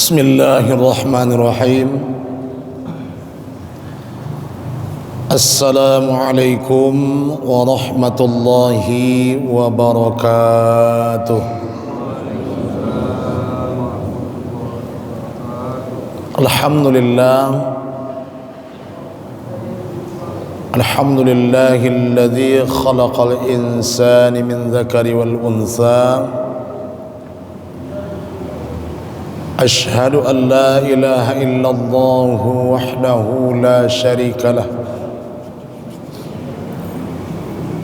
Bismillahirrahmanirrahim. Assalamualaikum warahmatullahi wabarakatuh. Alhamdulillahilladzi khalaqal insana min dzakari wal untha. أشهد أن لا إله إلا الله وحده لا شريك له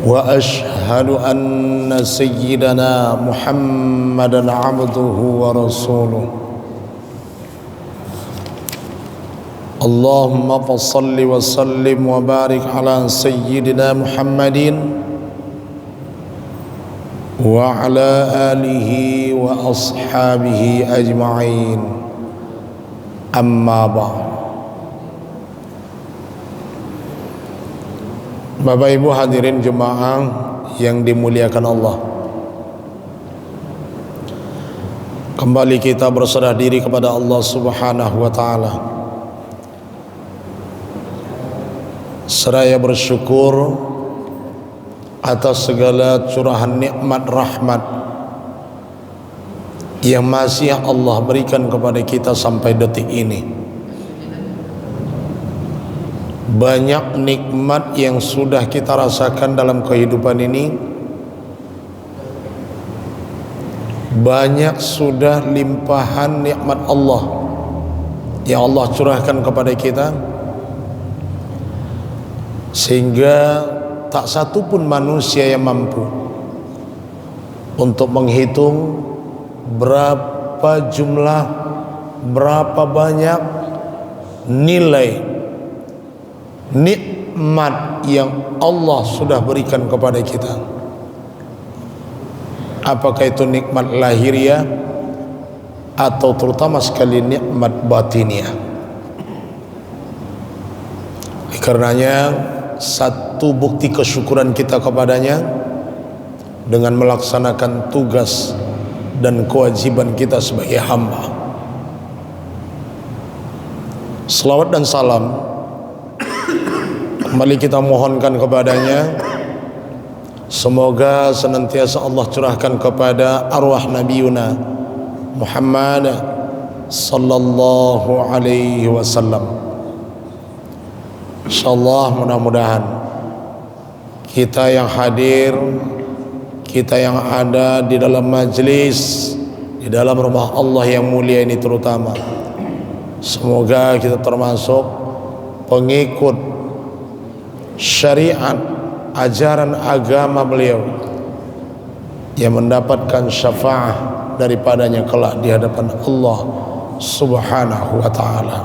وأشهد أن سيدنا محمدا عبده ورسوله اللهم فصل وسلم وبارك على سيدنا محمد وعلى آله وأصحابه أجمعين أما بعد. Bapak Ibu hadirin jemaah yang dimuliakan Allah, kembali kita berserah diri kepada Allah Subhanahu wa Ta'ala, seraya bersyukur atas segala curahan nikmat rahmat yang masih Allah berikan kepada kita sampai detik ini. Banyak nikmat yang sudah kita rasakan dalam kehidupan ini, banyak sudah limpahan nikmat Allah yang Allah curahkan kepada kita, sehingga tak satu pun manusia yang mampu untuk menghitung berapa jumlah, berapa banyak nilai nikmat yang Allah sudah berikan kepada kita. Apakah itu nikmat lahiriah atau terutama sekali nikmat batiniah. Karenanya satu bukti kesyukuran kita kepadanya dengan melaksanakan tugas dan kewajiban kita sebagai hamba. Selawat dan salam kembali kita mohonkan kepadanya, semoga senantiasa Allah curahkan kepada arwah Nabiuna Muhammad sallallahu alaihi wasallam. InsyaAllah mudah-mudahan kita yang hadir, kita yang ada di dalam majlis, di dalam rumah Allah yang mulia ini terutama, semoga kita termasuk pengikut syariat ajaran agama beliau yang mendapatkan syafaat daripadanya kelak di hadapan Allah Subhanahu wa Ta'ala.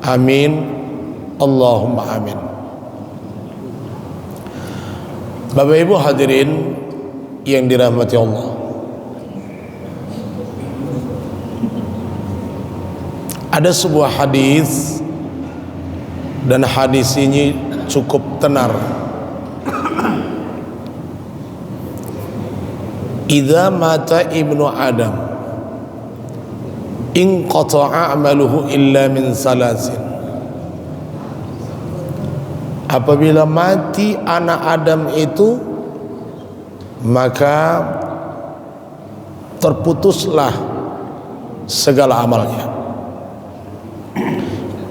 Amin, Allahumma amin. Bapak Ibu hadirin yang dirahmati Allah, ada sebuah hadis, dan hadis ini cukup tenar. Idza mata ibnu Adam inqata'a amaluhu illa min salasin. Apabila mati anak Adam itu, maka terputuslah segala amalnya.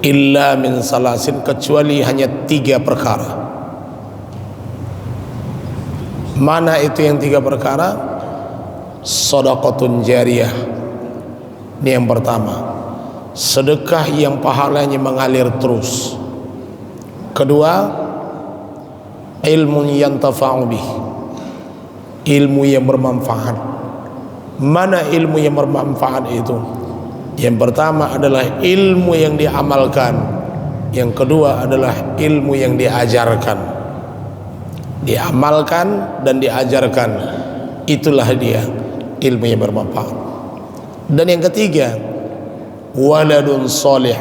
Illa min salasin, kecuali hanya 3 perkara. Mana itu yang 3 perkara? Shadaqatun jariyah. Ini yang pertama, sedekah yang pahalanya mengalir terus. Kedua, ilmu yang tafa'u bih, ilmu yang bermanfaat. Mana ilmu yang bermanfaat itu? Yang pertama adalah ilmu yang diamalkan, yang kedua adalah ilmu yang diajarkan. Diamalkan dan diajarkan, itulah dia ilmu yang bermanfaat. Dan yang ketiga, waladun soleh,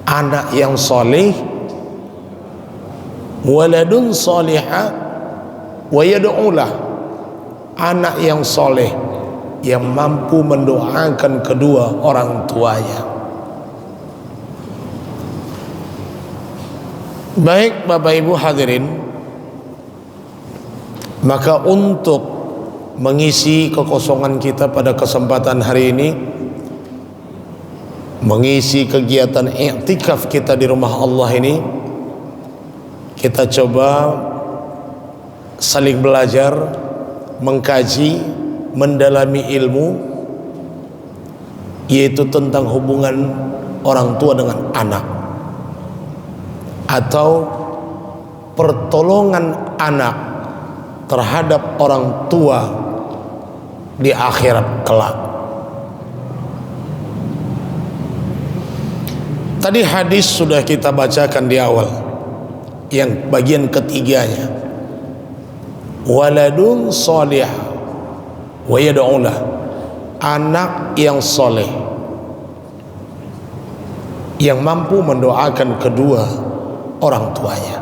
anak yang soleh. Waladun soleha wa yad'ulah, anak yang soleh yang mampu mendoakan kedua orang tuanya. Baik Bapak Ibu hadirin, maka untuk mengisi kekosongan kita pada kesempatan hari ini, mengisi kegiatan i'tikaf kita di rumah Allah ini, kita coba saling belajar, mengkaji, mendalami ilmu, yaitu tentang hubungan orang tua dengan anak, atau pertolongan anak terhadap orang tua di akhirat kelak. Tadi hadis sudah kita bacakan di awal, yang bagian ketiganya, waladun salih wa yad'ulah, anak yang soleh yang mampu mendoakan kedua orang tuanya.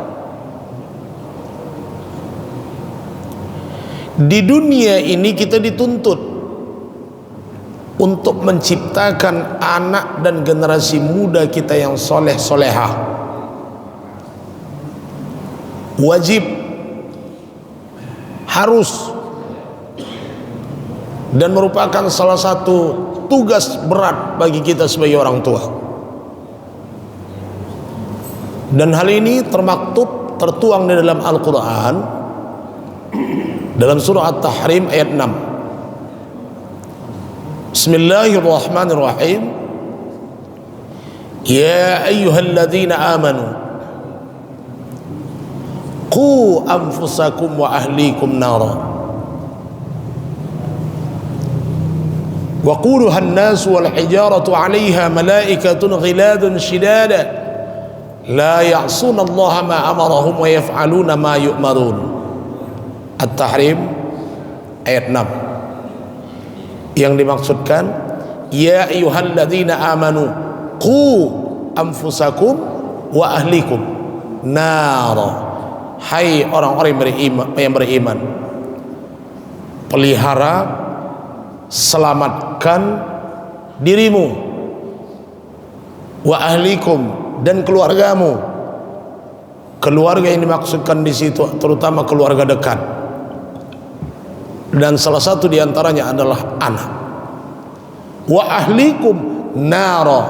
Di dunia ini kita dituntut untuk menciptakan anak dan generasi muda kita yang soleh solehah. Wajib, harus, dan merupakan salah satu tugas berat bagi kita sebagai orang tua. Dan hal ini termaktub, tertuang di dalam Al-Quran, dalam surah At-Tahrim ayat 6. Bismillahirrahmanirrahim. Ya ayyuhalladzina amanu qu anfusakum wa ahlikum nara wa quluha an-nas wal hijaratu 'alayha malaikatun ghiladun shidada la ya'suna allaha ma amarahum wa yaf'aluna ma yu'marun. At-Tahrim ayat 6. Yang dimaksudkan, ya ayyuhalladzina amanu qu anfusakum wa ahlikum nara, hai orang-orang yang beriman, pelihara, selamatkan dirimu, wa ahlikum, dan keluargamu. Keluarga yang dimaksudkan di situ terutama keluarga dekat, dan salah satu diantaranya adalah anak. Wa ahlikum nara,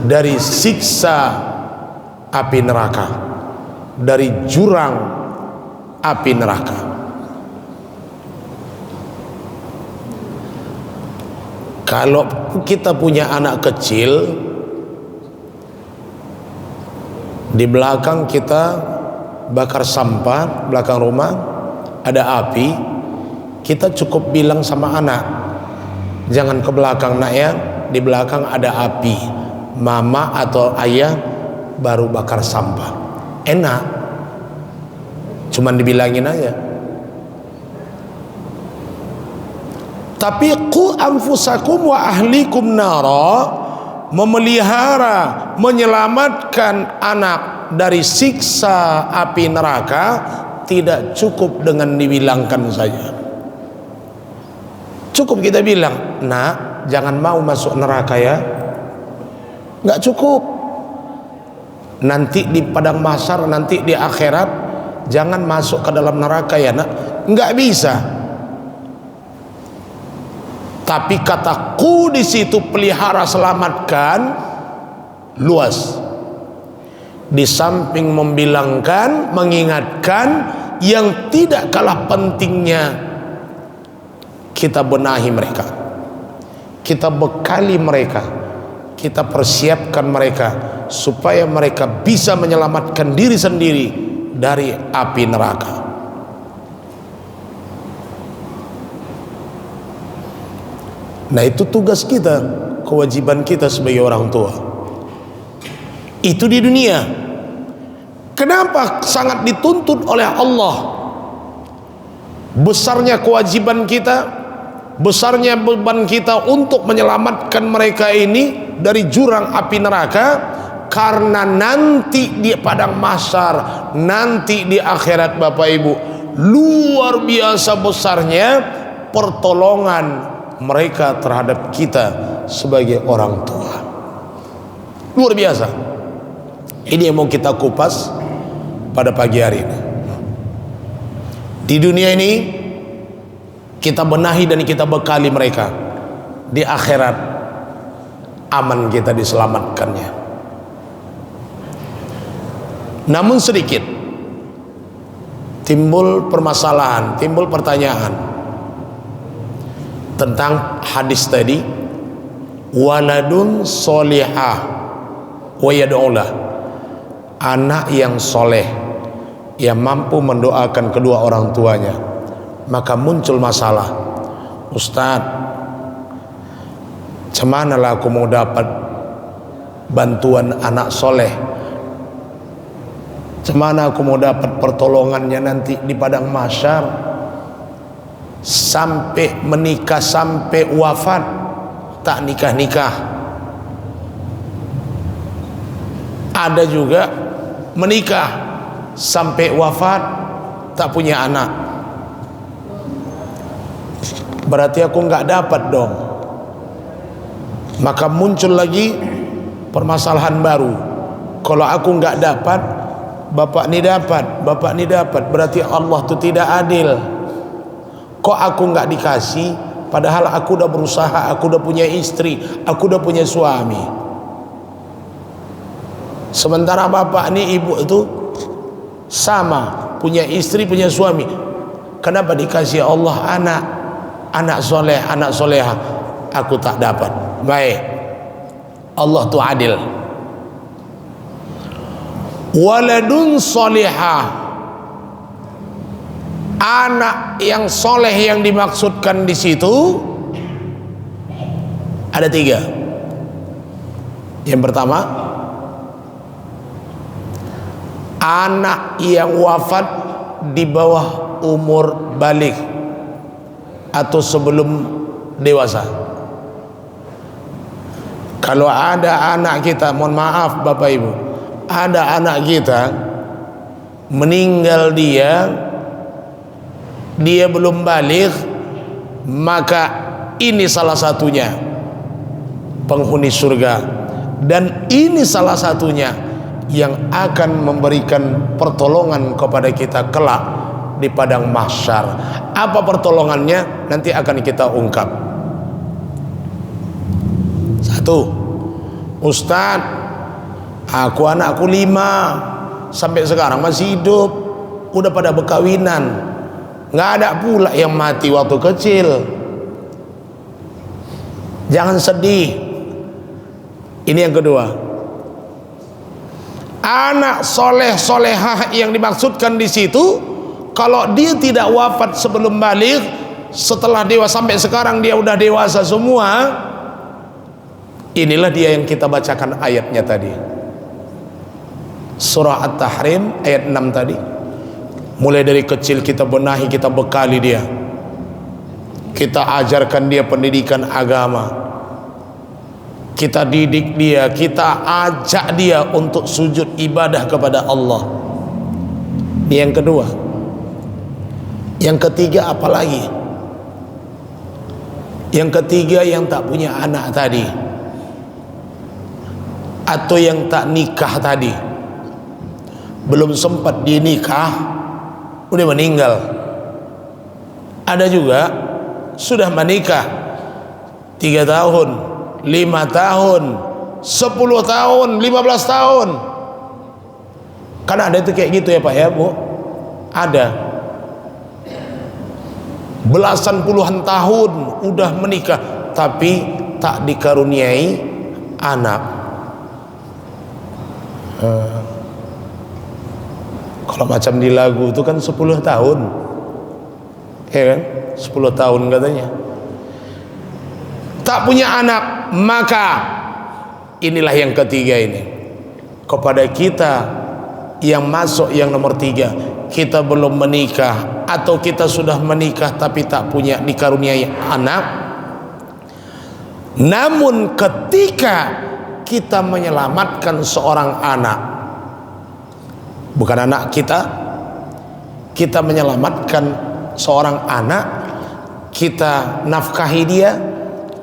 dari siksa api neraka, dari jurang api neraka. Kalau kita punya anak kecil, di belakang kita bakar sampah, belakang rumah ada api, kita cukup bilang sama anak, jangan ke belakang nak ya, di belakang ada api, mama atau ayah baru bakar sampah. Enak, cuman dibilangin aja. Tapi qu anfusakum wa ahlikum nara, memelihara, menyelamatkan anak dari siksa api neraka, tidak cukup dengan dibilangkan saja. Cukup kita bilang, nak, jangan mau masuk neraka ya. Nggak cukup. Nanti di padang mahsyar, nanti di akhirat, jangan masuk ke dalam neraka ya nak. Nggak bisa. Tapi kata ku di situ, pelihara, selamatkan, luas. Di samping membilangkan, mengingatkan, yang tidak kalah pentingnya, kita benahi mereka, kita bekali mereka, kita persiapkan mereka supaya mereka bisa menyelamatkan diri sendiri dari api neraka. Nah, itu tugas kita, kewajiban kita sebagai orang tua. Itu di dunia. Kenapa sangat dituntut oleh Allah? Besarnya kewajiban kita, besarnya beban kita untuk menyelamatkan mereka ini dari jurang api neraka, karena nanti di padang mahsyar, nanti di akhirat Bapak Ibu, luar biasa besarnya pertolongan mereka terhadap kita sebagai orang tua. Luar biasa. Ini yang mau kita kupas pada pagi hari ini. Di dunia ini kita benahi dan kita bekali mereka. Di akhirat aman kita diselamatkannya. Namun sedikit timbul permasalahan, timbul pertanyaan tentang hadis tadi, waladun solihah wa yad'ulah, anak yang soleh yang mampu mendoakan kedua orang tuanya. Maka muncul masalah, Ustaz, cemana lah aku mau dapat bantuan anak soleh, cemana aku mau dapat pertolongannya nanti di padang mahsyar, sampai menikah, sampai wafat tak nikah-nikah. Ada juga menikah sampai wafat tak punya anak. Berarti aku nggak dapat dong. Maka muncul lagi permasalahan baru. Kalau aku nggak dapat, bapak ni dapat, bapak ni dapat, berarti Allah tu tidak adil. Kok aku nggak dikasih, padahal aku udah berusaha, aku udah punya istri, aku udah punya suami. Sementara bapak ni, ibu itu sama, punya istri, punya suami. Kenapa dikasih Allah anak soleh, anak soleha, aku tak dapat? Baik, Allah tu adil. Waladun solihah, anak yang soleh yang dimaksudkan di situ ada 3. Yang pertama, anak yang wafat di bawah umur balik atau sebelum dewasa. Kalau ada anak kita, mohon maaf Bapak Ibu, ada anak kita meninggal, dia belum balik, maka ini salah satunya penghuni surga, dan ini salah satunya yang akan memberikan pertolongan kepada kita kelak di padang mahsyar. Apa pertolongannya? Nanti akan kita ungkap. 1, Ustaz, anakku 5 sampai sekarang masih hidup, udah pada berkawinan, nggak ada pula yang mati waktu kecil. Jangan sedih. Ini yang kedua, anak soleh solehah yang dimaksudkan di situ, kalau dia tidak wafat sebelum balik, setelah dewasa sampai sekarang dia udah dewasa semua, inilah dia yang kita bacakan ayatnya tadi, surah At-Tahrim ayat 6 tadi. Mulai dari kecil kita benahi, kita bekali dia, kita ajarkan dia pendidikan agama, kita didik dia, kita ajak dia untuk sujud ibadah kepada Allah. Ini yang kedua. Yang ketiga apalagi? Yang ketiga yang tak punya anak tadi, atau yang tak nikah tadi, belum sempat dinikah udah meninggal. Ada juga sudah menikah 3 tahun, 5 tahun, 10 tahun, 15 tahun. Karena ada itu kayak gitu ya Pak ya Bu. Ada belasan puluhan tahun udah menikah tapi tak dikaruniai anak. Kalau macam di lagu itu kan 10 tahun, ya kan? 10 tahun katanya tak punya anak. Maka inilah yang ketiga ini, kepada kita yang masuk yang nomor 3, kita belum menikah atau kita sudah menikah tapi tak punya dikaruniai anak. Namun ketika kita menyelamatkan seorang anak, bukan anak kita, kita menyelamatkan seorang anak, kita nafkahi dia,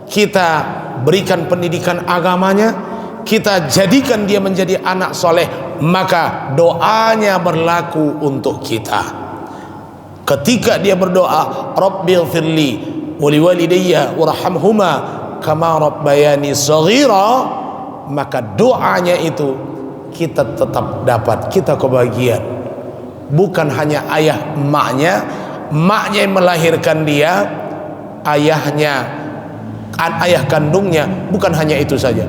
kita berikan pendidikan agamanya, kita jadikan dia menjadi anak soleh, maka doanya berlaku untuk kita. Ketika dia berdoa, Rabbighfirli wa liwalidayya warhamhuma kama rabbayani shaghira, maka doanya itu kita tetap dapat, kita kebahagiaan. Bukan hanya ayah emaknya yang melahirkan dia, ayahnya, ayah kandungnya, bukan hanya itu saja,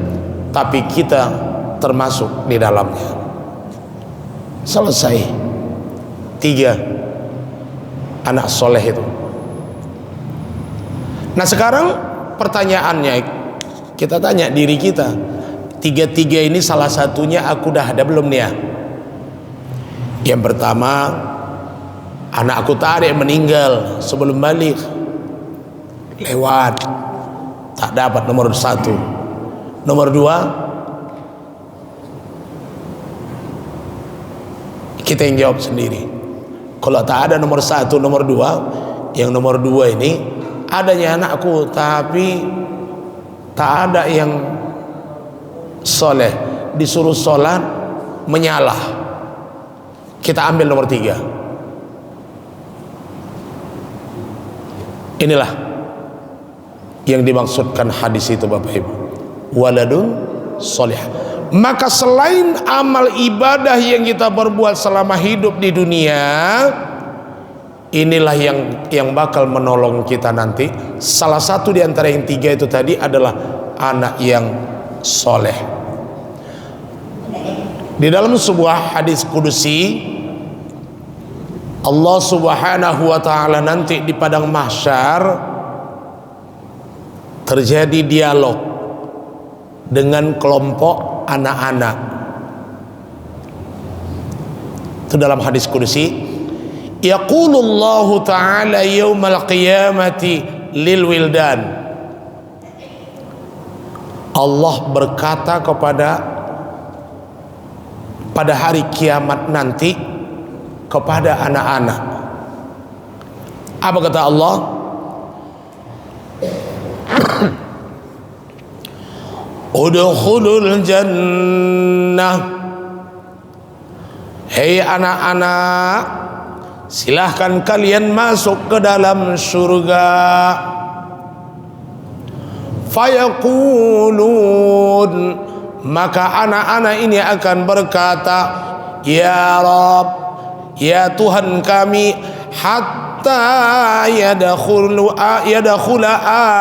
tapi kita termasuk di dalamnya. Selesai. 3 anak soleh itu. Nah sekarang pertanyaannya, kita tanya diri kita, 3 ini salah satunya aku dah ada belum nih ya? Yang pertama, anakku tadi meninggal sebelum balik, lewat, tak dapat nomor 1. Nomor 2, kita yang jawab sendiri. Kalau tak ada nomor 1, nomor 2, yang nomor 2 ini adanya anakku tapi tak ada yang soleh, disuruh sholat menyalah, kita ambil nomor 3. Inilah yang dimaksudkan hadis itu Bapak Ibu, waladun soleh. Maka selain amal ibadah yang kita berbuat selama hidup di dunia, inilah yang bakal menolong kita nanti. Salah satu di antara yang 3 itu tadi adalah anak yang soleh. Di dalam sebuah hadis kudusi, Allah subhanahu wa ta'ala nanti di padang mahsyar terjadi dialog dengan kelompok anak-anak. Itu dalam hadis kudusi, yaqulullahu ta'ala yawmal qiyamati lil wildan. Allah berkata pada hari kiamat nanti kepada anak-anak. Apa kata Allah? Udkhulul jannah. Hei anak-anak, silahkan kalian masuk ke dalam surga. Fayaqulun, maka anak-anak ini akan berkata, ya Rabb, ya Tuhan kami, hatta yadkhula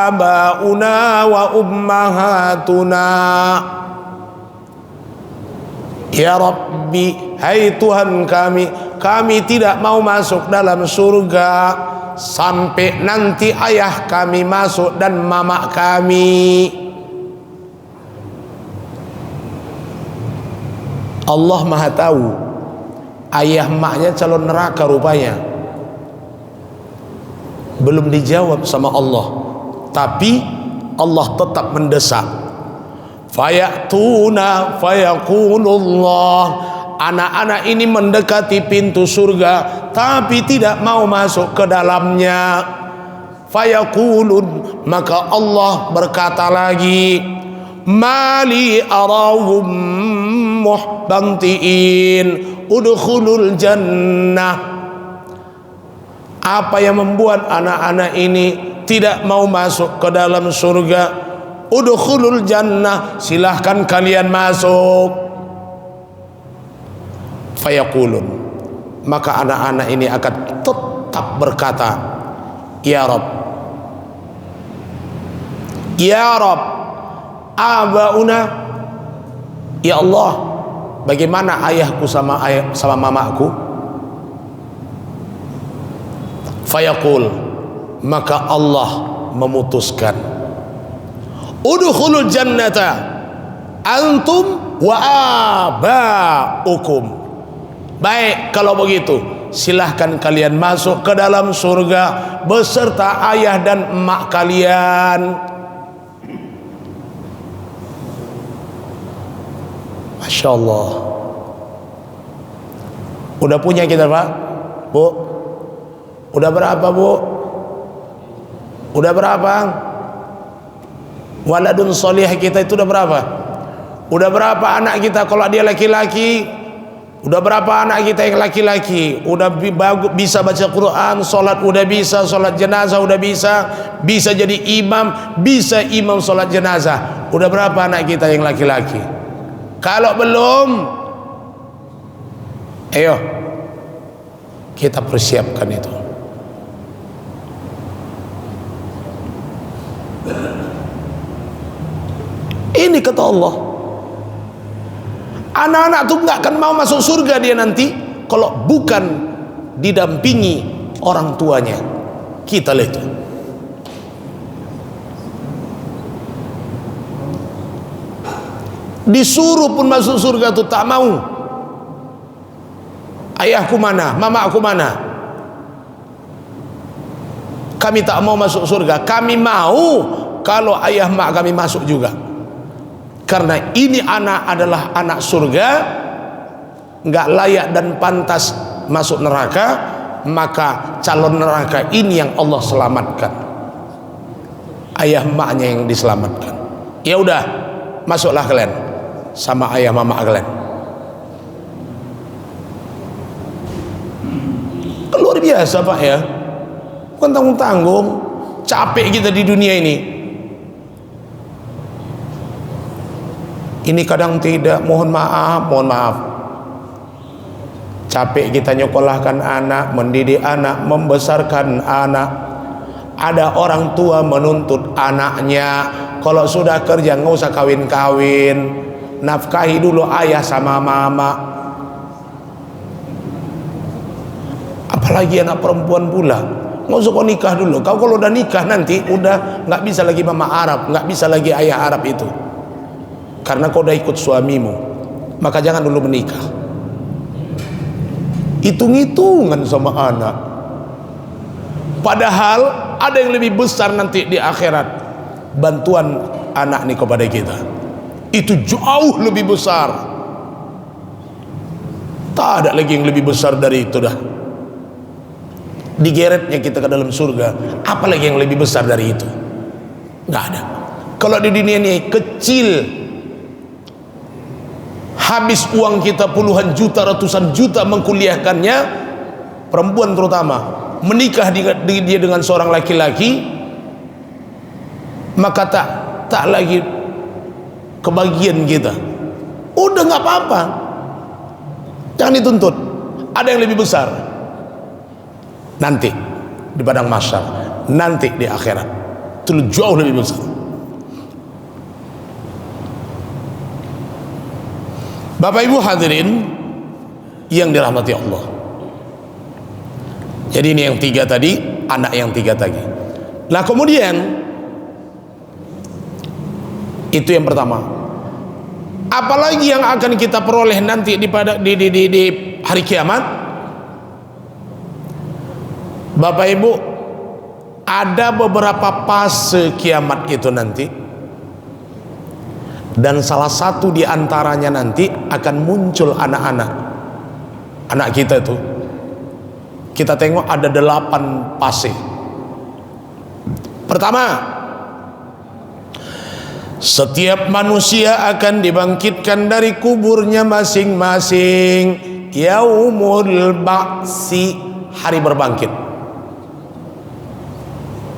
abauna wa ummahatuna. Ya Rabbi, hai Tuhan kami tidak mau masuk dalam surga sampai nanti ayah kami masuk dan mama kami. Allah Maha tahu, ayah maknya calon neraka rupanya. Belum dijawab sama Allah, tapi Allah tetap mendesak. Fayatuna fayaqulullah, anak-anak ini mendekati pintu surga tapi tidak mau masuk ke dalamnya. Fayaqulun, maka Allah berkata lagi, mali arahum muhbantiin udkhulul jannah. Apa yang membuat anak-anak ini tidak mau masuk ke dalam surga? Udkhulul jannah, silahkan kalian masuk. Fayaqulun, maka anak-anak ini akan tetap berkata, ya Rabb, ya Rabb, abauna, ya Allah, bagaimana ayahku sama mamaku? Fayaqul, maka Allah memutuskan, udkhulul jannata antum wa abaukum. Baik, kalau begitu silahkan kalian masuk ke dalam surga beserta ayah dan emak kalian. Masya Allah. Udah punya kita Pak? Bu? Udah berapa Bu? Udah berapa? Waladun solih kita itu udah berapa? Udah berapa anak kita kalau dia laki-laki? Udah berapa anak kita yang laki-laki? Udah bisa baca Quran, sholat udah bisa, sholat jenazah udah bisa jadi imam, bisa imam sholat jenazah. Udah berapa anak kita yang laki-laki? Kalau belum, ayo kita persiapkan itu. Ini kata Allah, anak-anak tuh nggak akan mau masuk surga dia nanti kalau bukan didampingi orang tuanya. Kita lihat itu. Disuruh pun masuk surga tuh tak mau. Ayahku mana? Mama aku mana? Kami tak mau masuk surga. Kami mau kalau ayah mak kami masuk juga. Karena ini anak adalah anak surga, nggak layak dan pantas masuk neraka, maka calon neraka ini yang Allah selamatkan. Ayah maknya yang diselamatkan. Ya udah, masuklah kalian sama ayah mama kalian. Luar biasa Pak ya, bukan tanggung-tanggung. Capek kita di dunia ini. Ini kadang tidak, mohon maaf. Capek kita nyekolahkan anak, mendidik anak, membesarkan anak. Ada orang tua menuntut anaknya, kalau sudah kerja nggak usah kawin-kawin, nafkahi dulu ayah sama mama. Apalagi anak perempuan pula, nggak usah kau nikah dulu. Kau kalau udah nikah nanti udah nggak bisa lagi mama Arab, nggak bisa lagi ayah Arab itu. Karena kau udah ikut suamimu, maka jangan dulu menikah. Hitung-hitungan sama anak. Padahal ada yang lebih besar nanti di akhirat, bantuan anak nih kepada kita. Itu jauh lebih besar. Tak ada lagi yang lebih besar dari itu dah. Digeretnya kita ke dalam surga, apalagi yang lebih besar dari itu? Nggak ada. Kalau di dunia ini kecil, habis uang kita puluhan juta, ratusan juta mengkuliahkannya, perempuan terutama, menikah dia dengan seorang laki-laki, maka tak lagi kebagian kita. Udah nggak apa-apa, jangan dituntut. Ada yang lebih besar nanti di padang mahsyar, nanti di akhirat, itu jauh lebih besar. Bapak Ibu hadirin yang dirahmati Allah. Jadi ini yang tiga tadi, anak yang tiga tadi. Nah kemudian itu yang pertama. Apalagi yang akan kita peroleh nanti di hari kiamat? Bapak Ibu, ada beberapa fase kiamat itu nanti. Dan salah satu di antaranya nanti akan muncul anak kita itu. Kita tengok ada 8 fase. Pertama, setiap manusia akan dibangkitkan dari kuburnya masing-masing. Yaumul ba'si, hari berbangkit.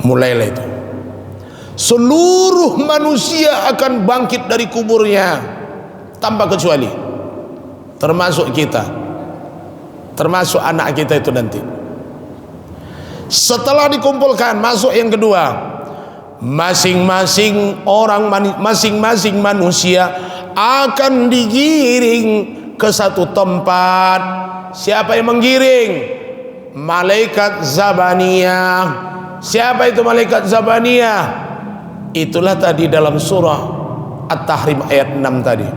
Mulailah itu. Seluruh manusia akan bangkit dari kuburnya tanpa kecuali, termasuk kita, termasuk anak kita itu nanti. Setelah dikumpulkan, masuk yang kedua. Masing-masing orang, masing-masing manusia akan digiring ke satu tempat. Siapa yang menggiring? Malaikat Zabaniyah. Siapa itu malaikat Zabaniyah? Itulah tadi dalam surah At-Tahrim ayat 6 tadi.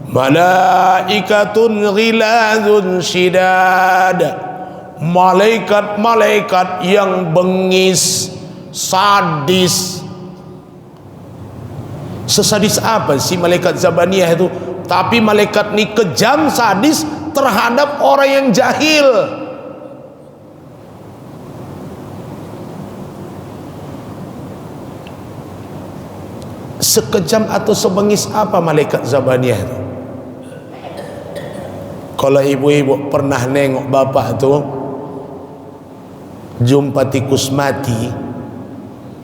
Malaikatun ghilazun syidad, malaikat-malaikat yang bengis, sadis. Sesadis apa sih malaikat Zabaniyah itu? Tapi malaikat ini kejam, sadis terhadap orang yang jahil. sekejam atau sebengis apa malaikat Zabaniyah itu? Kalau ibu-ibu pernah nengok bapak tuh jumpa tikus mati,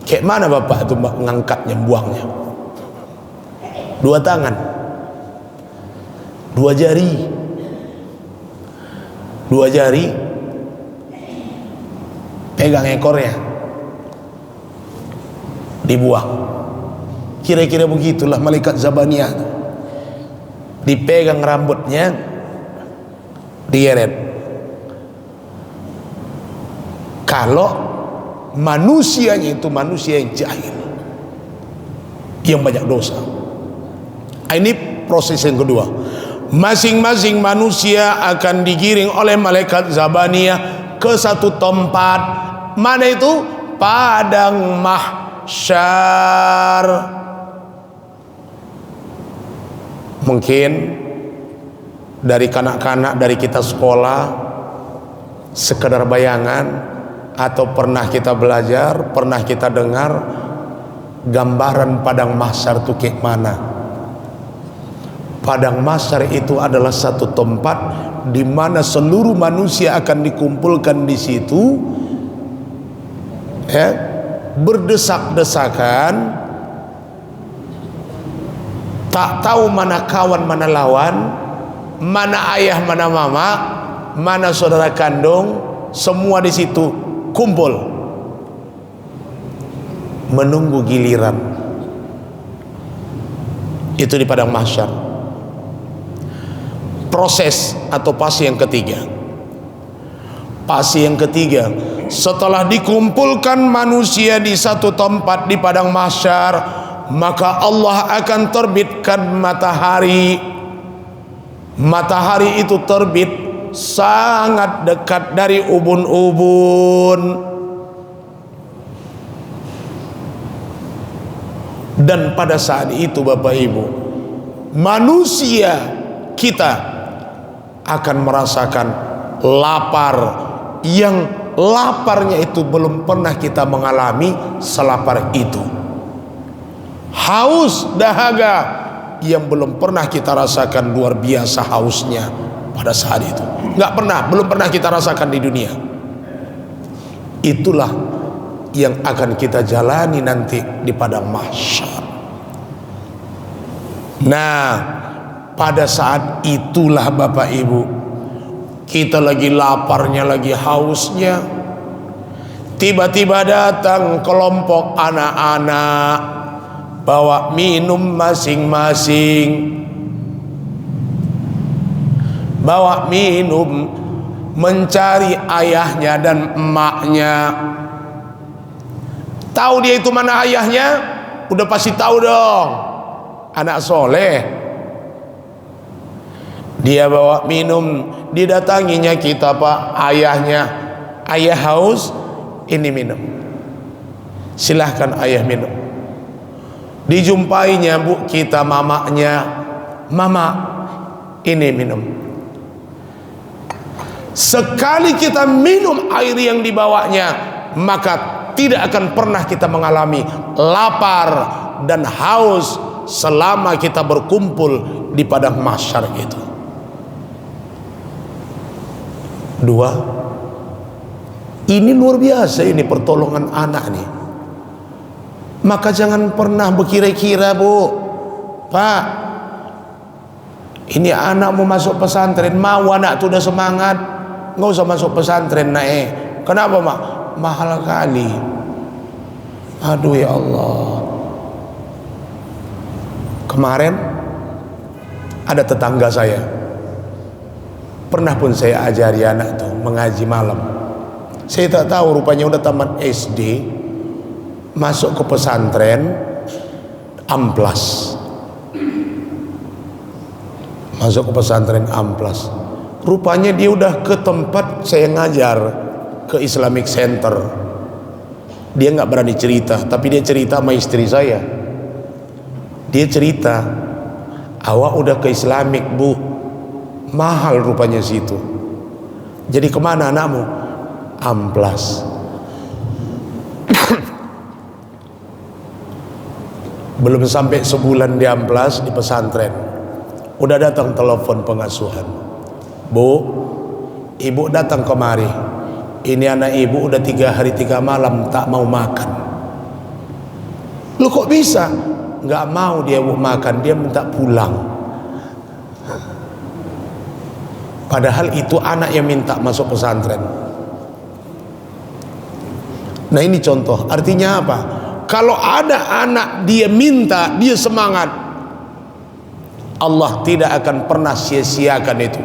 kayak mana bapak tuh ngangkatnya, buangnya? 2 tangan, 2 jari, 2 jari pegang ekornya, dibuang. Kira-kira begitulah malaikat Zabaniyah. Dipegang rambutnya, digeret. Kalau manusianya itu manusia yang jahil, yang banyak dosa. Ini proses yang kedua. Masing-masing manusia akan digiring oleh malaikat Zabaniyah ke satu tempat. Mana itu? Padang mahsyar. Mungkin dari kanak-kanak, dari kita sekolah, sekedar bayangan, atau pernah kita belajar, pernah kita dengar gambaran padang mahsyar itu kayak mana. Padang mahsyar itu adalah satu tempat di mana seluruh manusia akan dikumpulkan di situ, ya, berdesak-desakan, tak tahu mana kawan mana lawan, mana ayah mana mama, mana saudara kandung, semua di situ kumpul menunggu giliran. Itu di padang mahsyar. Proses atau fase yang ketiga. Fase yang ketiga, setelah dikumpulkan manusia di satu tempat di padang mahsyar, maka Allah akan terbitkan matahari. Matahari itu terbit sangat dekat dari ubun-ubun. Dan pada saat itu Bapak Ibu, manusia kita akan merasakan lapar, yang laparnya itu belum pernah kita mengalami selapar itu. Haus, dahaga yang belum pernah kita rasakan, luar biasa hausnya pada saat itu. Belum pernah kita rasakan di dunia. Itulah yang akan kita jalani nanti di padang mahsyar. Nah, pada saat itulah Bapak Ibu, kita lagi laparnya, lagi hausnya, tiba-tiba datang kelompok anak-anak bawa minum masing-masing, bawa minum, mencari ayahnya dan emaknya. Tahu dia itu mana ayahnya? Udah pasti tahu dong, anak soleh. Dia bawa minum, didatanginya kita, Pak, ayahnya. Ayah haus, ini minum, silahkan ayah minum. Dijumpainya bu kita, mamanya, mama, ini minum. Sekali kita minum air yang dibawanya, maka tidak akan pernah kita mengalami lapar dan haus selama kita berkumpul di padang mahsyar itu. 2, ini luar biasa, ini pertolongan anak nih. Maka jangan pernah berkira-kira, Bu, Pak, ini anak mau masuk pesantren, mau anak tuh udah semangat, nggak usah masuk pesantren naik. Kenapa, Mak? Mahal kali. Aduh ya Allah. Kemarin ada tetangga saya, pernah pun saya ajari anak tuh mengaji malam. Saya tak tahu, rupanya udah tamat SD, masuk ke pesantren Amplas. Masuk ke pesantren Amplas. Rupanya dia udah ke tempat saya ngajar, ke Islamic Center. Dia nggak berani cerita, tapi dia cerita sama istri saya. Dia cerita, awak udah ke Islamic, Bu, mahal rupanya situ. Jadi kemana anakmu? Amplas. Belum sampai sebulan di amplas di pesantren, udah datang telepon pengasuhan. Bu, ibu datang kemari. Ini anak ibu udah 3 hari 3 malam tak mau makan. Lu kok bisa? Nggak mau dia bu makan, dia minta pulang. Padahal itu anak yang minta masuk pesantren. Nah ini contoh, artinya apa? Kalau ada anak dia minta, dia semangat, Allah tidak akan pernah sia-siakan itu.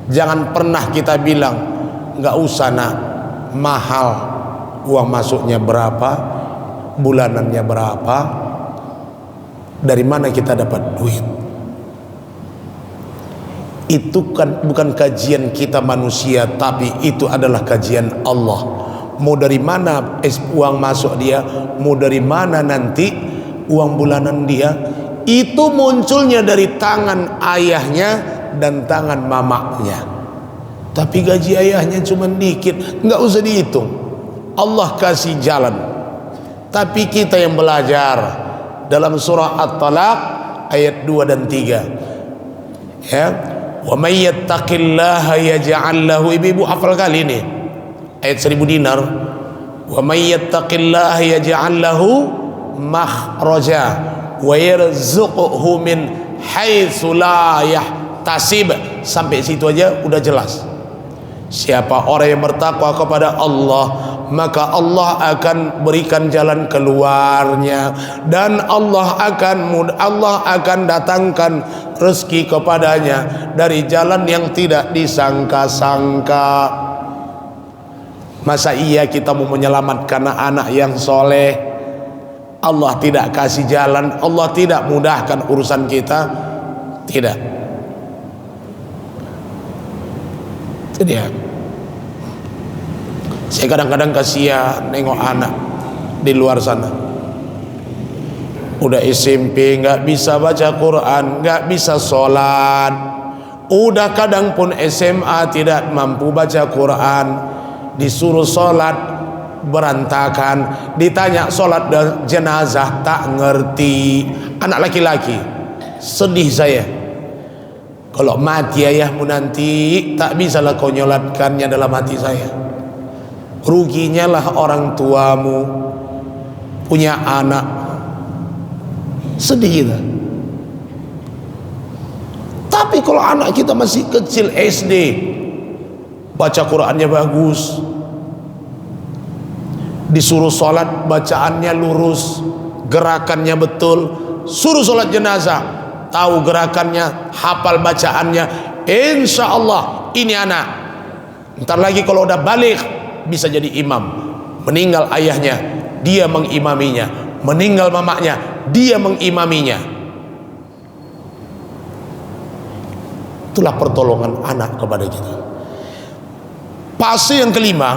Jangan pernah kita bilang, nggak usah nak, mahal, uang masuknya berapa, bulanannya berapa, dari mana kita dapat duit. Itu kan bukan kajian kita manusia, tapi itu adalah kajian Allah. Mau dari mana uang masuk dia, mau dari mana nanti uang bulanan dia, itu munculnya dari tangan ayahnya dan tangan mamaknya. Tapi gaji ayahnya cuma dikit, nggak usah dihitung. Allah kasih jalan. Tapi kita yang belajar dalam surah At-Talaq ayat 2 dan 3, ya, wa may yattaqillaha yaj'al lahu, ibu hafal kali ini ayat 1000 dinar, wa may yattaqillaha yaj'al lahu makhraja wa yarzuqhu min haitsu la yahtasib. Sampai situ aja udah jelas. Siapa orang yang bertakwa kepada Allah, maka Allah akan berikan jalan keluarnya, dan Allah akan datangkan rezeki kepadanya dari jalan yang tidak disangka-sangka. Masa iya kita mau menyelamatkan anak yang soleh, Allah tidak kasih jalan, Allah tidak mudahkan urusan kita? Tidak. Itu dia. Saya kadang-kadang kasihan nengok anak di luar sana, udah SMP nggak bisa baca Quran, nggak bisa sholat, udah kadang pun SMA tidak mampu baca Quran, disuruh sholat berantakan, ditanya sholat jenazah tak ngerti. Anak laki-laki, sedih saya. Kalau mati ayahmu nanti, tak bisalah kau nyolatkannya dalam hati saya. Ruginya lah orang tuamu punya anak, sedih kita. Tapi kalau anak kita masih kecil SD, baca Qurannya bagus, disuruh sholat bacaannya lurus, gerakannya betul, suruh sholat jenazah tahu gerakannya, hafal bacaannya, insya Allah ini anak ntar lagi kalau udah balik bisa jadi imam. Meninggal ayahnya, dia mengimaminya, meninggal mamanya, dia mengimaminya. Itulah pertolongan anak kepada kita. Fase yang kelima,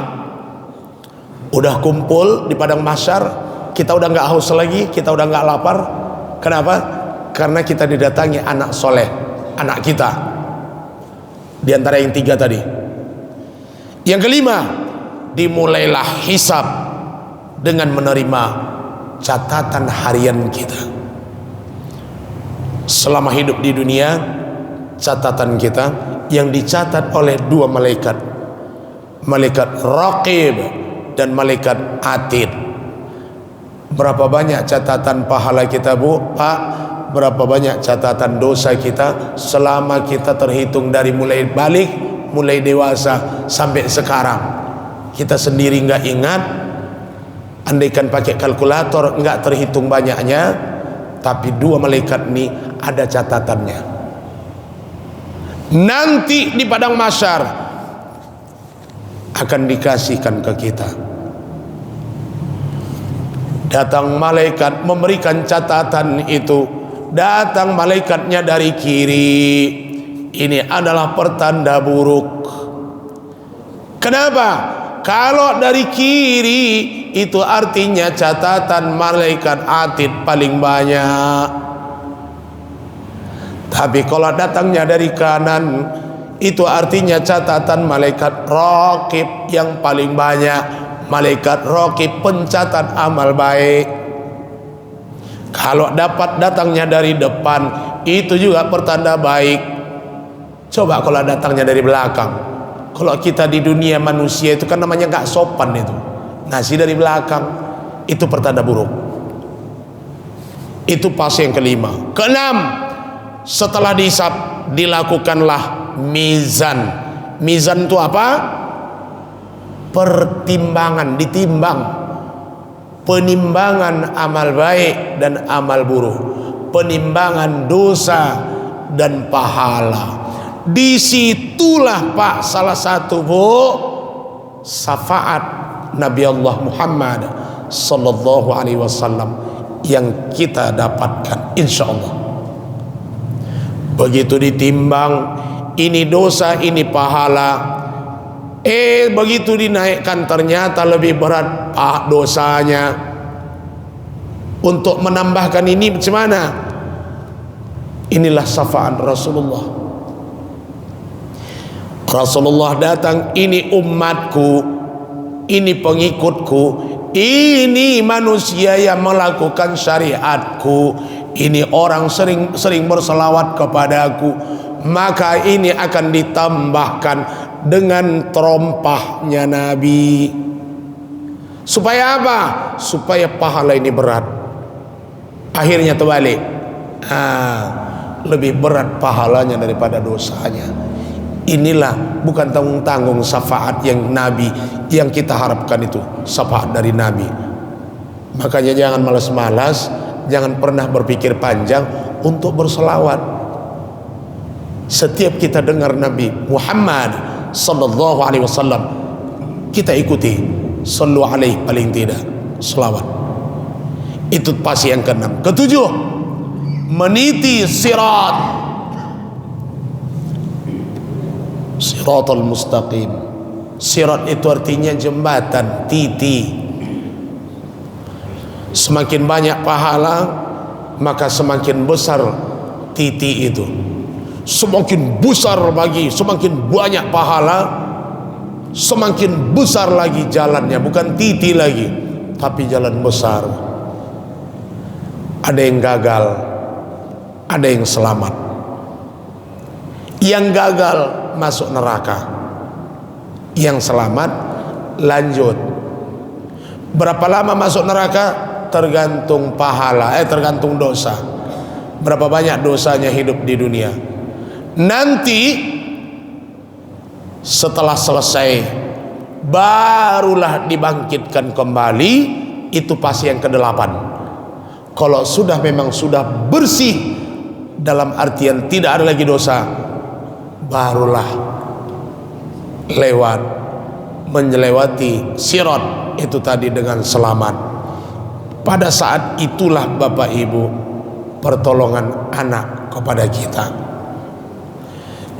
udah kumpul di padang mahsyar, kita udah nggak haus lagi, kita udah nggak lapar. Kenapa? Karena kita didatangi anak soleh, anak kita. Di antara yang 3 tadi. Yang kelima, dimulailah hisab dengan menerima catatan harian kita. Selama hidup di dunia, catatan kita yang dicatat oleh 2 malaikat, malaikat Raqib dan malaikat Atid. Berapa banyak catatan pahala kita, Bu, Pak? Berapa banyak catatan dosa kita selama kita terhitung dari mulai balik, mulai dewasa sampai sekarang? Kita sendiri nggak ingat, andaikan pakai kalkulator nggak terhitung banyaknya, tapi 2 malaikat ini ada catatannya. Nanti di padang mahsyar akan dikasihkan ke kita. Datang malaikat memberikan catatan itu. Datang malaikatnya dari kiri. Ini adalah pertanda buruk. Kenapa? Kalau dari kiri itu artinya catatan malaikat Atid paling banyak. Tapi kalau datangnya dari kanan, itu artinya catatan malaikat Raqib yang paling banyak. Malaikat Raqib pencatat amal baik. Kalau dapat datangnya dari depan, itu juga pertanda baik. Coba kalau datangnya dari belakang. Kalau kita di dunia manusia itu kan namanya gak sopan itu. Ngasih dari belakang, itu pertanda buruk. Itu fase yang kelima. Keenam, setelah dihisab, dilakukanlah mizan. Mizan itu apa? Pertimbangan, ditimbang. Penimbangan amal baik dan amal buruk. Penimbangan dosa dan pahala. Disitulah Pak salah satu syafaat Nabi Allah Muhammad sallallahu alaihi wasallam yang kita dapatkan insyaallah. Begitu ditimbang, ini dosa, ini pahala. Begitu dinaikkan ternyata lebih berat dosanya. Untuk menambahkan ini bagaimana? Inilah syafaat Rasulullah. Rasulullah datang, ini umatku, ini pengikutku, ini manusia yang melakukan syariatku, ini orang sering berselawat kepadaku, maka ini akan ditambahkan dengan terompahnya Nabi. Supaya apa? Supaya pahala ini berat. Akhirnya terbalik, lebih berat pahalanya daripada dosanya. Inilah bukan tanggung-tanggung syafaat yang Nabi, yang kita harapkan itu syafaat dari Nabi. Makanya jangan malas-malas, jangan pernah berpikir panjang untuk berselawat. Setiap kita dengar Nabi Muhammad sallallahu alaihi wasallam, kita ikuti, sallu alaihi paling tidak selawat. Itu pasti yang keenam. Ketujuh, meniti sirat, siratal mustaqim. Sirat itu artinya jembatan, titi. Semakin banyak pahala, maka semakin besar titi itu. Semakin besar lagi, semakin banyak pahala, semakin besar lagi jalannya. Bukan titi lagi, tapi jalan besar. Ada yang gagal, ada yang selamat. Yang gagal masuk neraka, yang selamat lanjut. Berapa lama masuk neraka? Tergantung pahala, tergantung dosa. Berapa banyak dosanya hidup di dunia. Nanti setelah selesai barulah dibangkitkan kembali. Itu pasti yang ke-8. Kalau memang sudah bersih, dalam artian tidak ada lagi dosa, barulah melewati sirat itu tadi dengan selamat. Pada saat itulah Bapak Ibu, pertolongan anak kepada kita.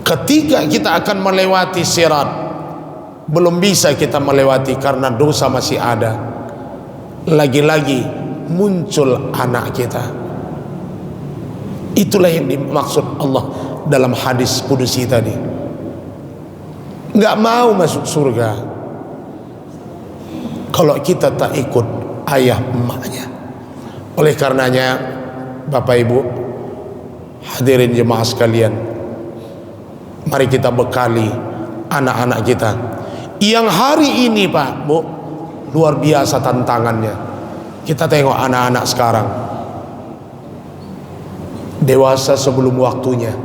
Ketika kita akan melewati sirat, belum bisa kita melewati karena dosa masih ada. Lagi-lagi muncul anak kita. Itulah yang dimaksud Allah dalam hadis kudusi tadi. Nggak mau masuk surga kalau kita tak ikut ayah emaknya. Oleh karenanya Bapak Ibu hadirin jemaah sekalian, mari kita bekali anak-anak kita yang hari ini Pak Bu, luar biasa tantangannya. Kita tengok anak-anak sekarang dewasa sebelum waktunya.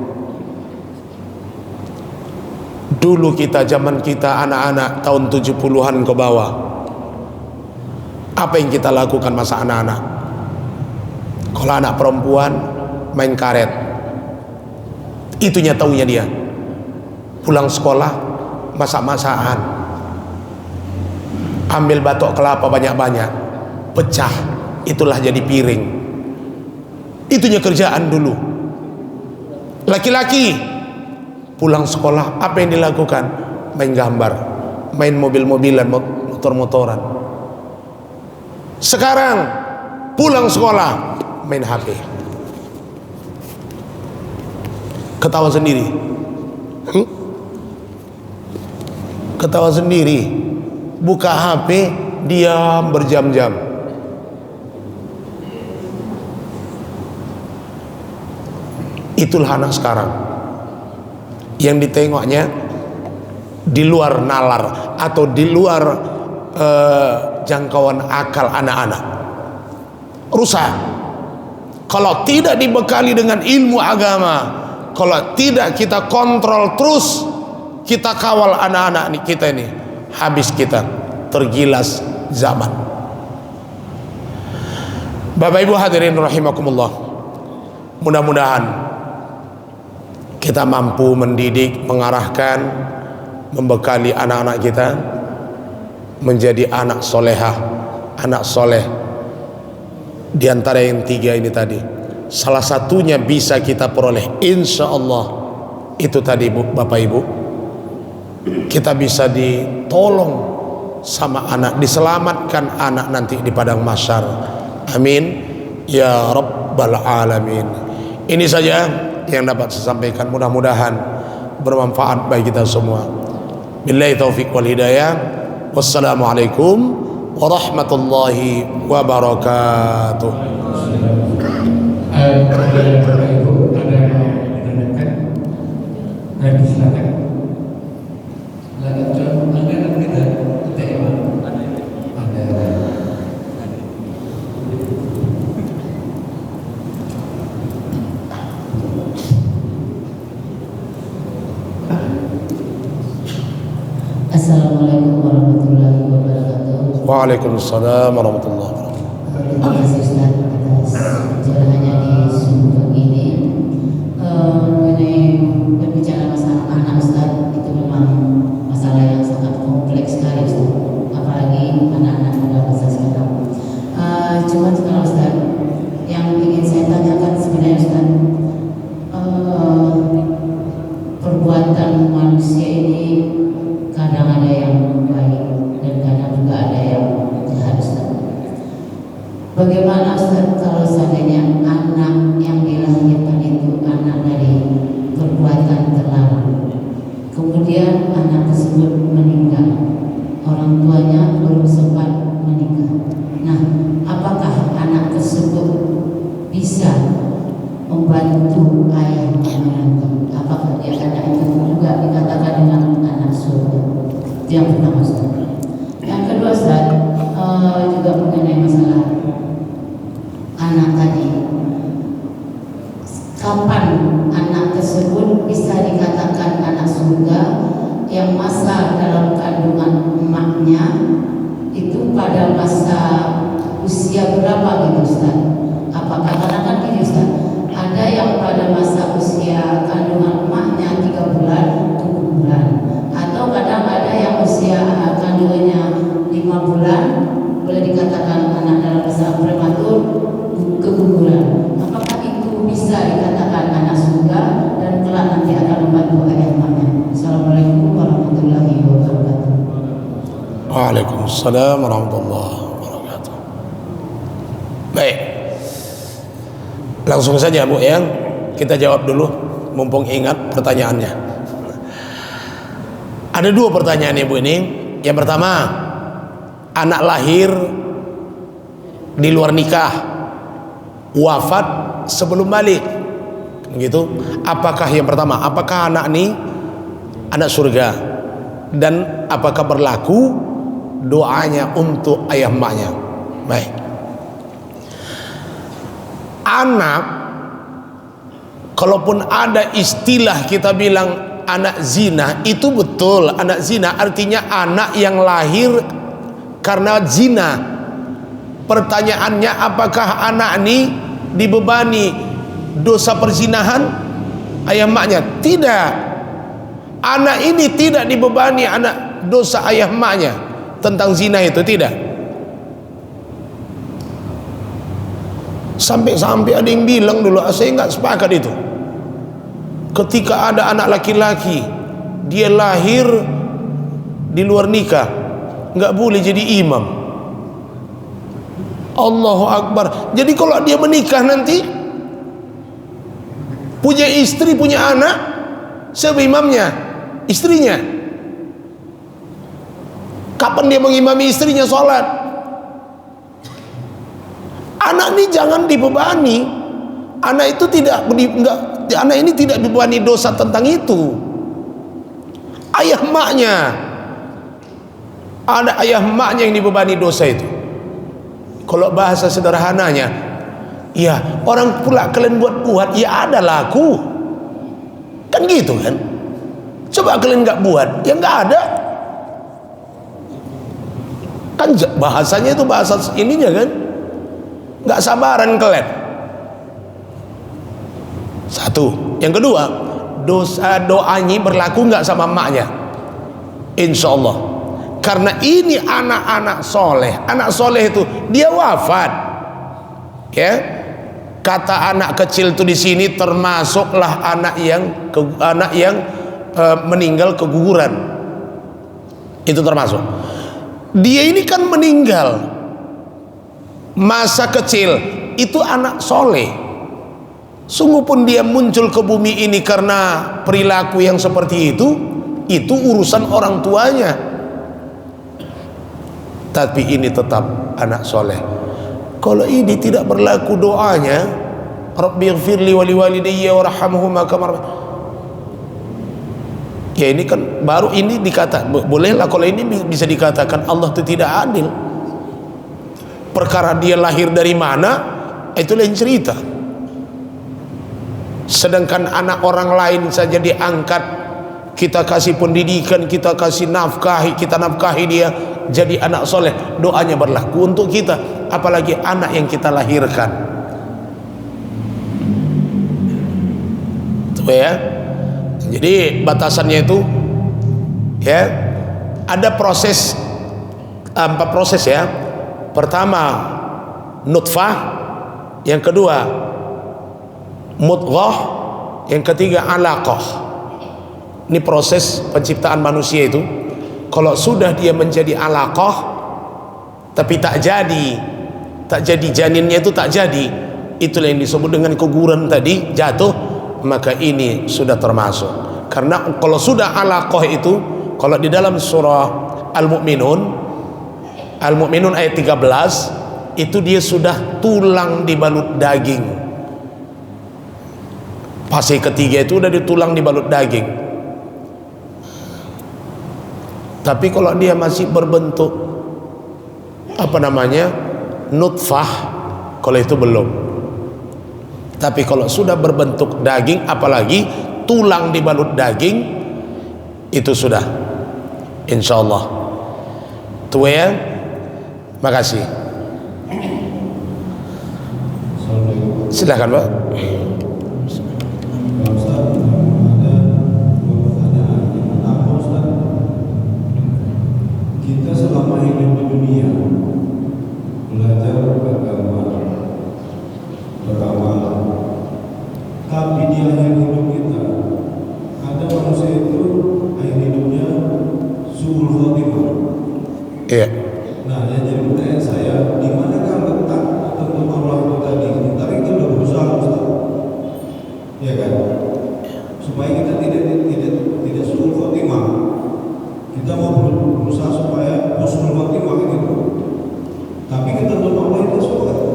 Dulu kita, zaman kita anak-anak tahun 70-an ke bawah, apa yang kita lakukan masa anak-anak? Kalau anak perempuan main karet, itunya taunya dia. Pulang sekolah masak-masakan, ambil batok kelapa banyak-banyak, pecah, itulah jadi piring. Itunya kerjaan dulu. Laki-laki pulang sekolah apa yang dilakukan? Main gambar, main mobil-mobilan, motor-motoran. Sekarang pulang sekolah main HP. Ketawa sendiri. Ketawa sendiri. Buka HP, diam berjam-jam. Itulah anak sekarang yang ditengoknya di luar nalar atau di luar jangkauan akal anak-anak. Rusak kalau tidak dibekali dengan ilmu agama, kalau tidak kita kontrol terus, kita kawal anak-anak kita ini, habis kita, tergilas zaman. Bapak Ibu hadirin rahimakumullah, mudah-mudahan kita mampu mendidik, mengarahkan, membekali anak-anak kita menjadi anak solehah, anak soleh. Di antara yang tiga ini tadi, salah satunya bisa kita peroleh, insya Allah itu tadi Bapak Ibu, kita bisa ditolong sama anak, diselamatkan anak nanti di padang mahsyar. Amin ya rabbal alamin. Ini saja yang dapat saya sampaikan, mudah-mudahan bermanfaat bagi kita semua. Billahi taufiq wal hidayah. Wassalamualaikum warahmatullahi wabarakatuh. Bapak Ibu, ada yang mau menanyakan? Baik, silakan. Ada kita tema. Ada. Assalamualaikum warahmatullahi wabarakatuh. Waalaikumsalam warahmatullahi wabarakatuh. Terima kasih Ustaz atas pencerahannya di sumber ini. Mengenai berbicara masalah anak Ustaz, itu memang masalah yang sangat kompleks sekali Ustaz, apalagi anak-anak pada masa sekarang. Cuma sekarang Ustaz, yang ingin saya tanyakan sebenarnya Ustaz, perbuatan manusia ini kadang ada yang baik dan kadang juga ada yang jahat Ustaz. Bagaimana Ustaz kalau seandainya anak yang dilahirkan itu anak dari perbuatan terlarang, kemudian anak tersebut meninggal, orang tuanya belum sempat menikah. Nah, apakah anak tersebut bisa membantu ayahnya merantau? Apakah dia anak itu juga dikatakan dengan anak surga? Itu yang pertama Ustaz. Yang kedua Ustaz, juga mengenai masalah anak tadi. Kapan anak tersebut bisa dikatakan anak surga? Yang masa dalam kandungan emaknya itu pada masa usia berapa gitu Ustaz? Apakah karena kan gini Ustaz, ada yang pada masa usia kandungan emaknya 3 bulan keguguran, atau kadang ada yang usia kandungannya 5 bulan boleh dikatakan anak dalam masa prematur keguguran. Apakah itu bisa dikatakan anak surga dan kelak nanti akan membantu ayah emaknya? Assalamualaikum warahmatullahi wabarakatuh. Waalaikumsalam warahmatullahi wabarakatuh. Baik, langsung saja Bu ya, kita jawab dulu mumpung ingat pertanyaannya. Ada 2 pertanyaan Ibu ini. Yang pertama, anak lahir di luar nikah, wafat sebelum balik, gitu. Apakah yang pertama, apakah anak ini anak surga, dan apakah berlaku doanya untuk ayah emaknya? Baik. Anak, kalaupun ada istilah kita bilang anak zina, itu betul. Anak zina artinya anak yang lahir karena zina. Pertanyaannya, apakah anak ini dibebani dosa perzinahan ayah emaknya? Tidak. Anak ini tidak dibebani anak dosa ayah emaknya tentang zina itu, tidak. Sampai ada yang bilang dulu, saya nggak sepakat itu. Ketika ada anak laki-laki dia lahir di luar nikah, nggak boleh jadi imam. Allahu Akbar. Jadi kalau dia menikah nanti punya istri, punya anak, siapa imamnya? Istrinya. Kapan dia mengimami istrinya sholat? Anak ini jangan dibebani. Anak itu anak ini tidak dibebani dosa tentang itu. Ayah maknya, ada ayah maknya yang dibebani dosa itu. Kalau bahasa sederhananya, ya orang pula kalian buat, ya ada laku, kan gitu kan. Coba kalian nggak buat, ya nggak ada. Kan bahasanya itu bahasa ininya kan, nggak sabaran kalian. Satu. Yang kedua, doanya berlaku nggak sama emaknya? Insya Allah. Karena ini anak-anak soleh. Anak soleh itu dia wafat, ya. Kata anak kecil itu di sini termasuklah anak yang meninggal keguguran. Itu termasuk. Dia ini kan meninggal masa kecil, itu anak soleh. Sungguh pun dia muncul ke bumi ini karena perilaku yang seperti itu urusan orang tuanya. Tapi ini tetap anak soleh. Kalau ini tidak berlaku doanya, Rabbighfirli wa liwalidayya warhamhuma kama, ya ini kan baru ini dikatakan bolehlah kalau ini bisa dikatakan Allah itu tidak adil. Perkara dia lahir dari mana itu lain cerita. Sedangkan anak orang lain saja diangkat, kita kasih pendidikan, kita kasih nafkahi, kita nafkahi dia jadi anak soleh, doanya berlaku untuk kita, apalagi anak yang kita lahirkan. Tuh ya. Jadi batasannya itu, ya, ada proses, 4 proses ya. Pertama nutfah, yang kedua mudghah, yang ketiga alaqah. Ini proses penciptaan manusia itu. Kalau sudah dia menjadi alaqah tapi tak jadi janinnya itu tak jadi, itulah yang disebut dengan keguguran tadi, jatuh, maka ini sudah termasuk. Karena kalau sudah alaqah itu, kalau di dalam surah Al-Mu'minun ayat 13 itu dia sudah tulang dibalut daging. Fase ketiga itu udah ditulang dibalut daging. Tapi kalau dia masih berbentuk nutfah, kalau itu belum. Tapi kalau sudah berbentuk daging, apalagi tulang dibalut daging, itu sudah, insya Allah. Tuh ya. Makasih. Silakan Pak. Kita selama hidup di dunia belajar agama, beramal, tapi di akhir hidup kita ada manusia itu akhir hidupnya suul khotimah. Iya. Nah, yang jadi pertanyaan saya, di manakah letak tentu Allah itu tadi? Ntar kita udah berusaha, Ustaz, ya kan? Supaya kita tidak suul khotimah. Kita mau berusaha supaya husnul khotimah gitu. Tapi ketentuan Allah itu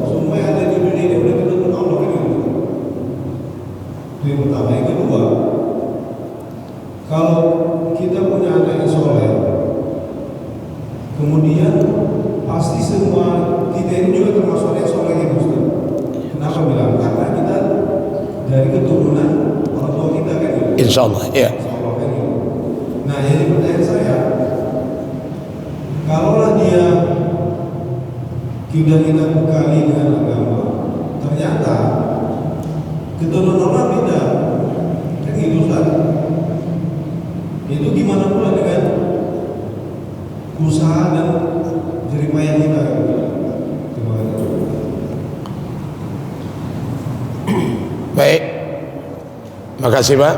semua yang ada di dunia ini udah ketentuan Allah gitu. Itu yang pertama. Yang kedua, kalau kita punya anak yang soleh, kemudian pasti semua kita ini juga termasuk yang soleh itu, Ustaz. Kenapa bilang? Karena kita dari keturunan orang tua kita kan gitu. Insya Allah, ya. Nah, jadi pertanyaan saya, kalaulah dia sudah kita bekali dengan agama, ternyata keturunan orang tidak, kan gitu, Ustaz. Itu gimana pula dengan usaha dan jeripayah kita? Terima kasih. Baik. Makasih Pak.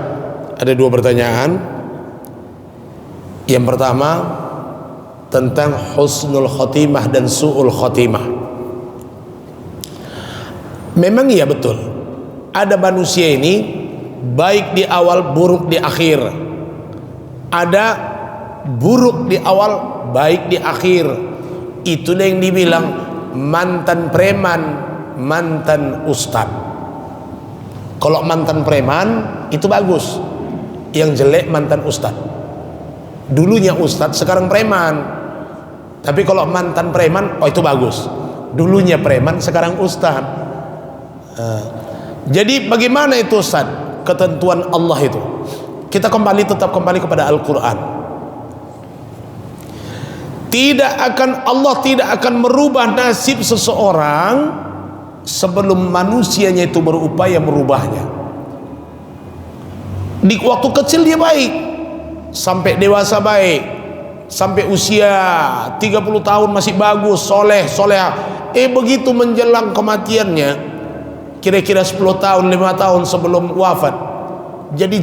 Ada 2 pertanyaan. Yang pertama tentang husnul khotimah dan su'ul khotimah. Memang iya betul, ada manusia ini baik di awal buruk di akhir. Ada buruk di awal baik di akhir. Itulah yang dibilang mantan preman, mantan ustad. Kalau mantan preman itu bagus, yang jelek mantan ustadz. Dulunya ustadz, sekarang preman. Tapi kalau mantan preman, oh itu bagus. Dulunya preman, sekarang ustadz. Jadi bagaimana itu ustadz? Ketentuan Allah itu. Kita tetap kembali kepada Al-Quran. Allah tidak akan merubah nasib seseorang sebelum manusianya itu berupaya merubahnya. Di waktu kecil dia baik, sampai dewasa baik, sampai usia 30 tahun masih bagus, soleha. Begitu menjelang kematiannya, kira-kira 10 tahun, 5 tahun sebelum wafat, jadi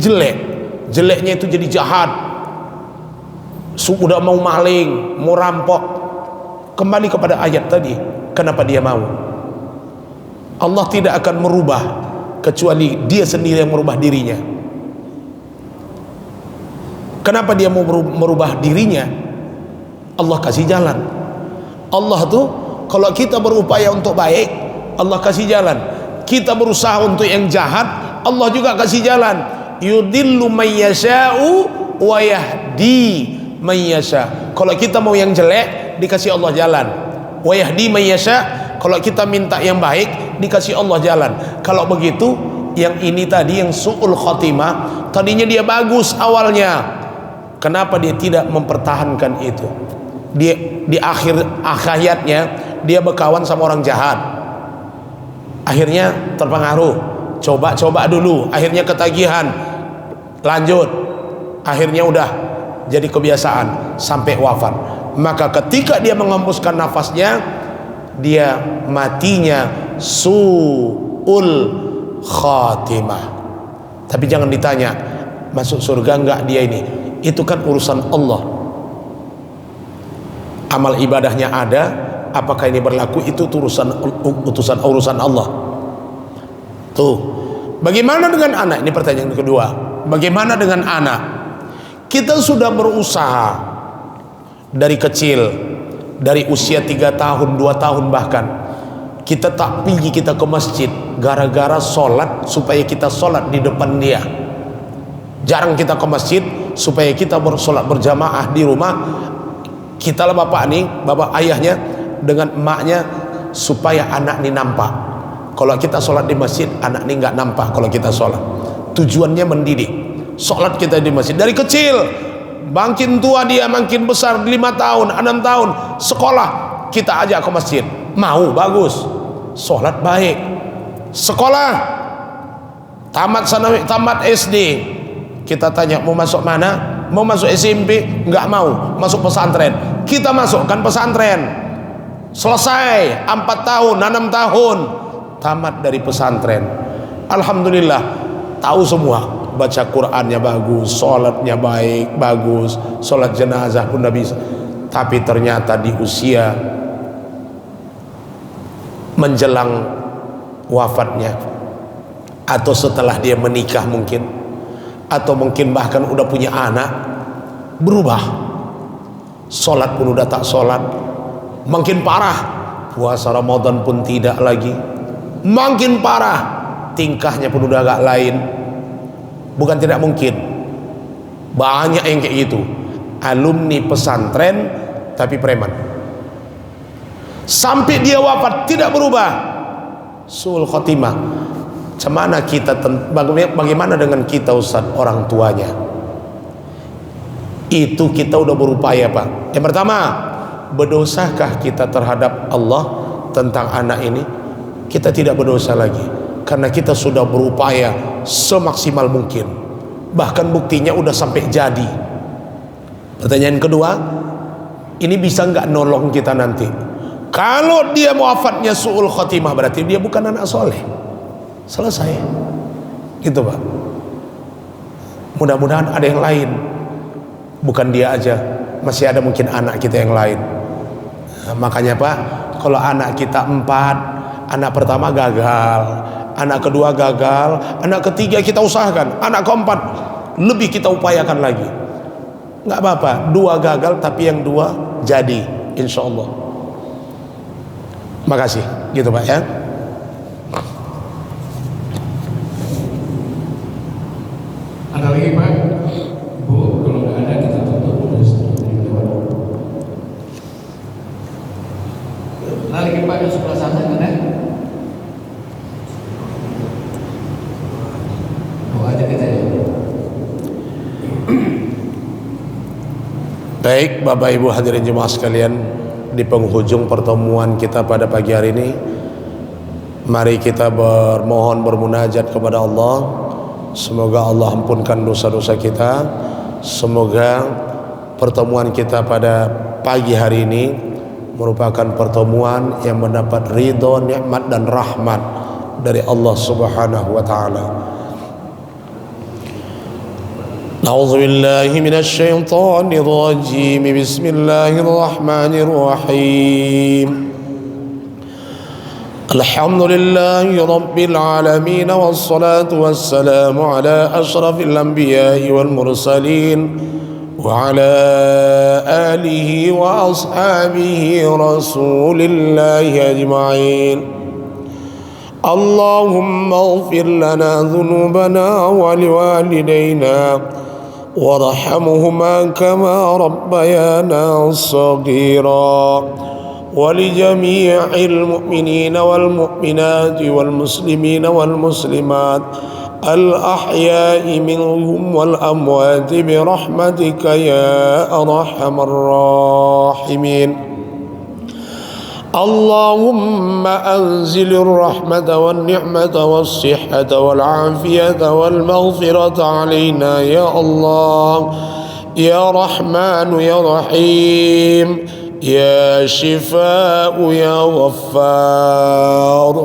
jeleknya itu jadi jahat, udah mau maling, mau rampok. Kembali kepada ayat tadi, kenapa dia mau? Allah tidak akan merubah kecuali dia sendiri yang merubah dirinya. Kenapa dia mau merubah dirinya? Allah kasih jalan. Allah tuh kalau kita berupaya untuk baik, Allah kasih jalan. Kita berusaha untuk yang jahat, Allah juga kasih jalan. Yudillu may yasha'u wa yahdi may yasha'. Kalau kita mau yang jelek, dikasih Allah jalan. Wa yahdi may yasha'. Kalau kita minta yang baik, dikasih Allah jalan. Kalau begitu, yang ini tadi yang su'ul khotimah, tadinya dia bagus awalnya. Kenapa dia tidak mempertahankan itu? Dia di akhir hayatnya dia berkawan sama orang jahat. Akhirnya terpengaruh. Coba dulu, akhirnya ketagihan. Lanjut. Akhirnya udah jadi kebiasaan sampai wafat. Maka ketika dia mengembuskan nafasnya, dia matinya su'ul khatimah. Tapi jangan ditanya masuk surga enggak dia ini. Itu kan urusan Allah. Amal ibadahnya ada, apakah ini berlaku, itu urusan Allah. Tuh. Bagaimana dengan anak? Ini pertanyaan kedua. Bagaimana dengan anak? Kita sudah berusaha dari kecil, dari usia 3 tahun, 2 tahun bahkan, kita tak pergi kita ke masjid gara-gara sholat, supaya kita sholat di depan dia. Jarang kita ke masjid supaya kita bersolat berjamaah di rumah. Kita lah bapak ayahnya dengan emaknya, supaya anak ini nampak. Kalau kita sholat di masjid, anak ini nggak nampak kalau kita sholat. Tujuannya mendidik. Sholat kita di masjid dari kecil, makin tua dia makin besar, 5 tahun, 6 tahun sekolah, kita ajak ke masjid, mau, bagus, sholat baik. Sekolah tamat SD, kita tanya mau masuk mana? Mau masuk SMP? Nggak mau, masuk pesantren. Kita masukkan pesantren. Selesai 4 tahun, 6 tahun tamat dari pesantren. Alhamdulillah, tahu semua. Baca Qur'annya bagus, sholatnya baik, bagus, sholat jenazah pun udah bisa. Tapi ternyata di usia menjelang wafatnya, atau setelah dia menikah mungkin, atau mungkin bahkan udah punya anak, berubah. Sholat pun udah tak sholat, makin parah. Puasa Ramadan pun tidak lagi, makin parah. Tingkahnya pun udah agak lain. Bukan tidak mungkin, banyak yang kayak gitu, alumni pesantren tapi preman, sampai dia wafat tidak berubah. Su'ul khotimah. Bagaimana dengan kita Ustaz, orang tuanya? Itu kita udah berupaya Pak. Yang pertama, berdosakah kita terhadap Allah tentang anak ini? Kita tidak berdosa lagi, karena kita sudah berupaya semaksimal mungkin. Bahkan buktinya udah sampai jadi. Pertanyaan kedua, ini bisa nggak nolong kita nanti? Kalau dia wafatnya su'ul khotimah, berarti dia bukan anak soleh. Selesai. Gitu Pak. Mudah-mudahan ada yang lain, bukan dia aja. Masih ada mungkin anak kita yang lain. Nah, makanya Pak, kalau anak kita 4, anak pertama gagal, anak kedua gagal, anak ketiga kita usahakan, anak keempat lebih kita upayakan lagi. Nggak apa-apa, 2 gagal tapi yang 2 jadi, insya Allah. Makasih, gitu Pak ya. lagi Pak, Bu, kalau nggak ada kita tutup udah lewat. Lagi Pak yang sebelah sana ada? Oh ada kita ya. Baik Bapak Ibu hadirin jemaah sekalian, di penghujung pertemuan kita pada pagi hari ini, mari kita bermunajat kepada Allah. Semoga Allah ampunkan dosa-dosa kita. Semoga pertemuan kita pada pagi hari ini merupakan pertemuan yang mendapat ridho, nikmat dan rahmat dari Allah Subhanahu wa taala. A'udzu billahi minasy syaithanir rajim. Bismillahirrahmanirrahim. Alhamdulillahi Rabbil Alamin. Wassalatu wassalamu ala ashrafil anbiya'i wal mursalin wa ala alihi wa ashabihi rasulillahi ajma'in. Allahumma ighfir lana dhunubana wa liwalidayna warhamhuma kama rabbayana saghira. ولجميع المؤمنين والمؤمنات والمسلمين والمسلمات الأحياء منهم والأموات برحمتك يا أرحم الراحمين. اللهم أنزل الرحمة والنعمة والصحة والعافية والمغفرة علينا يا الله يا رحمن يا رحيم يا شفاء يا غفار.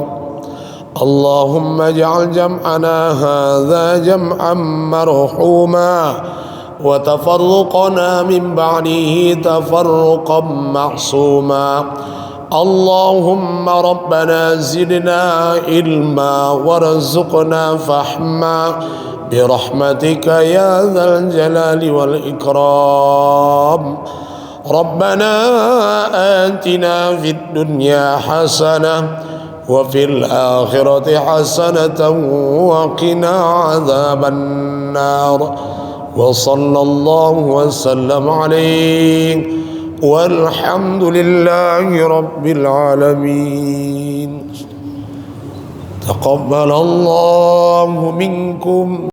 اللهم اجعل جمعنا هذا جمعا مرحوما وتفرقنا من بعده تفرقا معصوما. اللهم ربنا زدنا علما وارزقنا فهما برحمتك يا ذا الجلال والإكرام. ربنا آتنا في الدنيا حسنة وفي الآخرة حسنة وقنا عذاب النار. وصلى الله وسلم عليه والحمد لله رب العالمين. تقبل الله منكم.